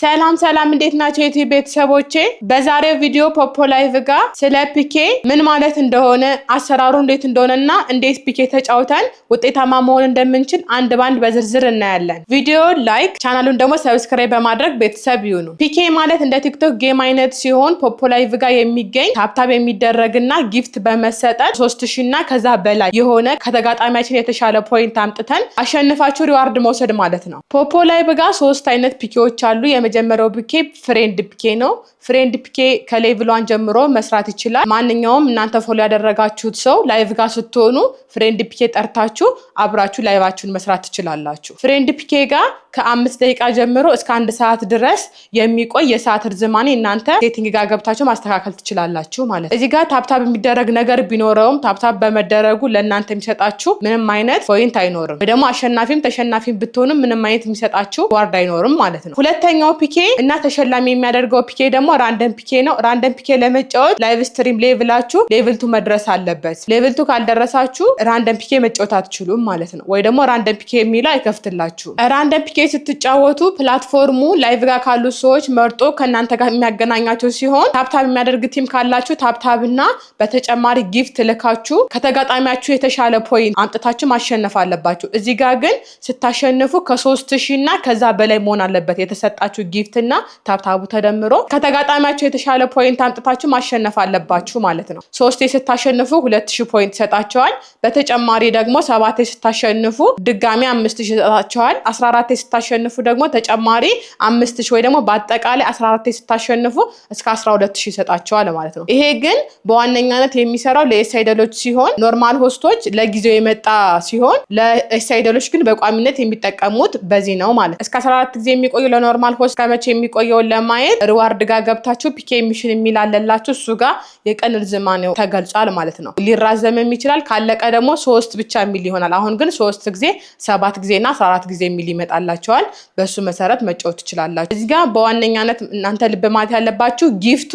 ሰላም እንዴት ናችሁ የዩቲዩብ ቤተሰቦቼ? በዛሬው ቪዲዮ ፖፖ ላይቭ ጋር ስለ ፒኬ ምን ማለት እንደሆነ አሰራሩ እንዴት እንደሆነና እንዴት ፒኬ ተጫውተን ውጤታማ መሆን እንደምንችል አንድ ባንድ በዝርዝር እናያለን። ቪዲዮ ላይክ ቻናሉን ደግሞ ሰብስክራይብ በማድረግ ቤተሰብ ይሁኑ። ፒኬ ማለት እንደ ቲክቶክ ጌም አይነት ሲሆን ፖፖ ላይቭ ጋር የሚገኝ ታፕታፕ የሚደረግና ጊፍት በመሰጠት 3000 እና ከዛ በላይ የሆነ ከተጋጣሚያችን የተሻለ ፖይንት አምጥተን አሸንፋችሁ ሪዋርድ መውሰድ ማለት ነው። ፖፖ ላይቭ ጋር 3 አይነት ፒኬዎች አሉ። የመጀመሪያው ፒኬ ፍሬንድ ፒኬ ነው። ፍሬንድ ፒኬ ከሌቭል 1 ጀምሮ መስራት ይችላል። ማንኛውም እናንተ ፎሎ ያደረጋችሁት ሰው ላይቭ ጋር ስትሆኑ ፍሬንድ ፒኬ ጠርታችሁ አብራችሁ ላይቫችሁን መስራት ትችላላችሁ። ፍሬንድ ፒኬ ጋር ከ5 ደቂቃ ጀምሮ እስከ 1 ሰዓት ድረስ የሚቆይ የሰዓት ርዝማኔ እናንተ ሴቲንግ ጋር ገብታችሁ ማስተካከል ትችላላችሁ ማለት ነው። እዚህ ጋር ታፕታፕ የሚደረግ ነገር ቢኖረውም ታፕታፕ በመደረጉ ለእናንተ የሚሰጣችሁ ምንም አይነት ፖይንት አይኖርም። ወይ ደግሞ አሸናፊም ተሸናፊም ብትሆኑም ምንም አይነት የሚሰጣችሁ ዋርድ አይኖርም ማለት ነው። ሁለተኛው ፒኬ እና ተሸላሚ የሚያደርገው ፒኬ ደግሞ ራንደም ፒኬ ነው። ራንደም ፒኬ ለመጫወት ላይቭ ስትሪም ሌቭላችሁ ሌቭል 2 መድረስ አለበት። ሌቭል 2 ካልደረሳችሁ ራንደም ፒኬ መጫወት አትችሉም ማለት ነው። ወይ ደግሞ ራንደም ፒኬ የሚለው አይከፍትላችሁም። ራንደም ፒኬ ስትጫወቱ ፕላትፎርሙ ላይቭ ጋር ካሉ ሰዎች መርጦ ከእናንተ ጋር የሚያገናኛችሁ ሲሆን ታፕታፕ የሚያደርግ ቲም ካላችሁ ታፕታፕ እና በተጨማሪ ጊፍት ልካችሁ ከተጋጣሚያችሁ የተሻለ ፖይንት አምጥታችሁ ማሸነፍ አለባችሁ። እዚህ ጋር ግን ስታሸንፉ ከ3000 እና ከዛ በላይ መሆን አለበት የተሰጣችሁ ጊፍት እና ታፕታፑ ተደምሮ ከተጋጣሚያችሁ የተሻለ ፖይንት አምጥታችሁ ማሸነፍ አለባችሁ ማለት ነው። 3 ስታሸንፉ 2000 ፖይንት ይሰጣቸዋል። በተጨማሪ ደግሞ 7 ስታሸንፉ ድጋሚ 5000 ይሰጣቸዋል። 14 ስታሸንፉ ደግሞ ተጨማሪ 5000 ወይ ደግሞ በአጠቃላይ 14 ስታሸንፉ እስከ 12000 ይሰጣቸዋል ማለት ነው። ይሄ ግን በዋነኛነት የሚሰራው ለኤስአይደሎች ሲሆን ኖርማል ሆስቶች ለጊዜው የመጣ ሲሆን ለኤስአይደሎች ግን በቋሚነት የሚጠቀሙት በዚህ ነው ማለት ነው። እስከ 14 ጊዜ የሚቆዩ ለኖርማል ሆስት ከመቼ የሚቆየውን ለማየት ሪዋርድ ጋር ገብታችሁ ፒኬ ሚሽን የሚል አለላችሁ። እሱ ጋር የቀን ርዝማኔው ተገልጿል ማለት ነው። ሊራዘምም ይችላል። ካለቀ ደግሞ 3 ብቻ የሚል ይሆናል። አሁን ግን 3 ጊዜ 7 ጊዜና 14 ጊዜ የሚል ይመጣላችኋል። በሱ መሰረት መጫወት ትችላላችሁ። እዚህ ጋር በዋነኛነት እናንተ ልብ ማለት ያለባችሁ ጊፍቱ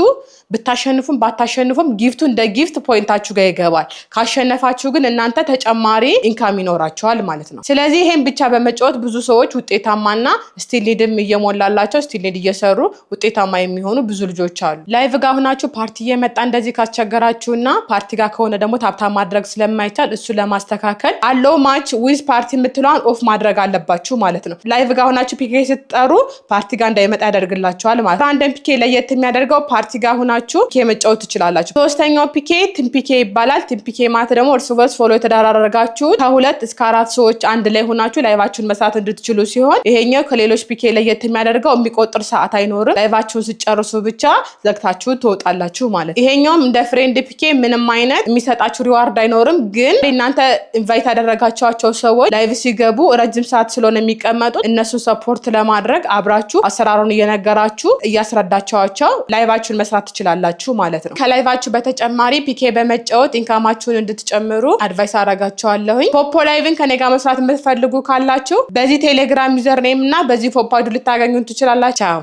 ብታሸንፉም ባታሸንፉም ጊፍቱ እንደ ጊፍት ፖይንታችሁ ጋር ይገባል። ካሸነፋችሁ ግን እናንተ ተጨማሪ ኢንካም ይኖራችኋል ማለት ነው። ስለዚህ ይሄን ብቻ በመጫወት ብዙ ሰዎች ውጤታማና ስቲል ሊድም እየሞላላቸው ስቲል ሊድ እየሰሩ ውጤታማ የሚሆኑ ብዙ ልጆች አሉ። ላይቭ ጋር ሆናችሁ ፓርቲ እየመጣ እንደዚህ ካስቸገራችሁና ፓርቲ ጋር ከሆነ ደግሞ ታፕታፕ ማድረግ ስለማይቻል እሱ ለማስተካከል አለው ማች ዊዝ ፓርቲ የምትለዋን ኦፍ ማድረግ አለባችሁ ማለት ነው። ላይቭ ጋር ሆናችሁ ፒኬ ስትጠሩ ፓርቲ ጋር እንዳይመጣ ያደርግላችኋል ማለት ነው። ራንደም ፒኬ ለየት የሚያደርገው ፓርቲ ጋር ሆናችሁ ፒኬ መጫወት ትችላላችሁ። ሶስተኛው ፒኬ ቲም ፒኬ ይባላል። ቲም ፒኬ ማለት ደግሞ እርስ በርስ ፎሎ የተደራረጋችሁ ከ2 እስከ 4 ሰዎች አንድ ላይ ሆናችሁ ላይቫችሁን መስራት እንድትችሉ ሲሆን ይሄኛው ከሌሎች ፒኬ ለየት የሚያደርገው የሚቆጥር ሰዓት አይኖርም። ላይቫችሁን ስጨርሱ ብቻ ዘግታችሁ ትወጣላችሁ ማለት ነው። ይሄኛውም እንደ ፍሬንድ ፒኬ ምንም አይነት የሚሰጣችሁ ሪዋርድ አይኖርም። ግን እናንተ ኢንቫይት ያደረጋችኋቸው ሰዎች ላይቭ ሲገቡ ረጅም ሰዓት ስለሆነ የሚቀመጡት እነሱን ሰፖርት ለማድረግ አብራችሁ አሰራሩን እየነገራችሁ እያስረዳችኋቸው ላይቫችሁን መስራት ትችላላችሁ ማለት ነው። ከላይቫችሁ በተጨማሪ ፒኬ በመጫወት ኢንካማችሁን እንድትጨምሩ አድቫይስ አደርጋችኋለሁኝ። ፖፖ ላይቭን ከኔ ጋር መስራት የምትፈልጉ ካላችሁ በዚህ ቴሌግራም ዩዘር ኔም እና በዚህ ፖፖ አይዲ ልታገኙን ትችላላችሁ።